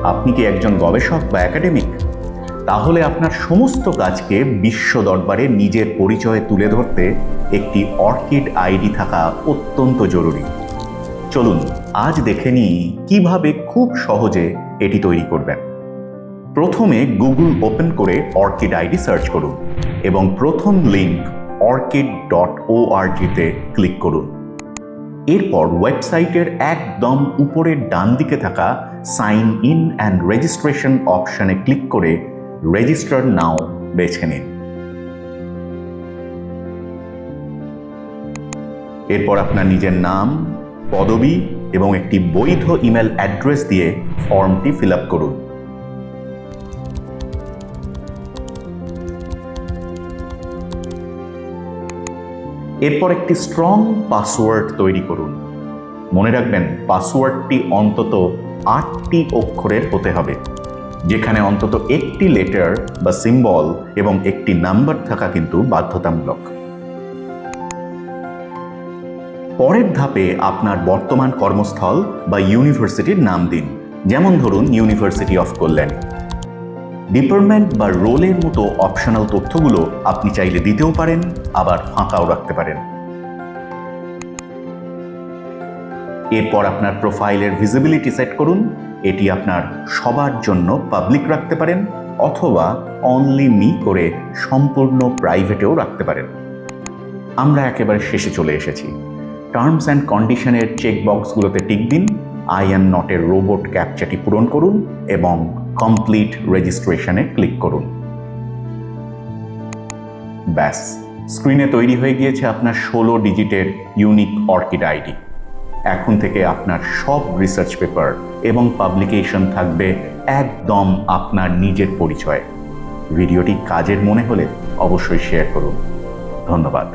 আপনি কি একজন গবেষক বা একাডেমিক? তাহলে আপনার সমস্ত কাজকে বিশ্ব দরবারে নিজের পরিচয়ে তুলে ধরতে একটি অর্কিড আইডি থাকা অত্যন্ত জরুরি। চলুন আজ দেখে নিই কিভাবে খুব সহজে এটি তৈরি করবেন। প্রথমে গুগল ওপেন করে অর্কিড আইডি সার্চ করুন এবং প্রথম লিঙ্ক orchid.org-তে ক্লিক করুন। এরপর ওয়েবসাইটের একদম উপরের ডান দিকে থাকা সাইন ইন অ্যান্ড রেজিস্ট্রেশন অপশনে ক্লিক করে রেজিস্টার নাও বেছে নিন। এরপর আপনার নিজের নাম, পদবি এবং একটি বৈধ ইমেল অ্যাড্রেস দিয়ে ফর্মটি ফিল আপ করুন। এরপর একটি স্ট্রং পাসওয়ার্ড তৈরি করুন। মনে রাখবেন, পাসওয়ার্ডটি অন্তত 8টি অক্ষরের হতে হবে, যেখানে অন্তত একটি লেটার বা সিম্বল এবং একটি নাম্বার থাকা কিন্তু বাধ্যতামূলক। পরের ধাপে আপনার বর্তমান কর্মস্থল বা ইউনিভার্সিটির নাম দিন, যেমন ধরুন ইউনিভার্সিটি অফ কল্যাণী। ডিপার্টমেন্ট বা রোলের মতো অপশনাল তথ্যগুলো আপনি চাইলে দিতেও পারেন, আবার ফাঁকাও রাখতে পারেন। এরপর আপনার প্রোফাইলের ভিজিবিলিটি সেট করুন। এটি আপনার সবার জন্য পাবলিক রাখতে পারেন অথবা অনলি মি করে সম্পূর্ণ প্রাইভেটেও রাখতে পারেন। আমরা একেবারে শেষে চলে এসেছি। টার্মস অ্যান্ড কন্ডিশনের চেকবক্সগুলোতে টিক দিন, I am not a robot ক্যাপচাটি পূরণ করুন এবং কমপ্লিট রেজিস্ট্রেশনে ক্লিক করুন। ব্যাস, স্ক্রিনে তৈরি হয়ে গিয়েছে আপনার 16 ডিজিটের ইউনিক অর্কিড আইডি। এখন থেকে আপনার সব রিসার্চ পেপার এবং পাবলিকেশন থাকবে একদম আপনার নিজের পরিচয়। ভিডিওটি কাজের মনে হলে অবশ্যই শেয়ার করুন। ধন্যবাদ।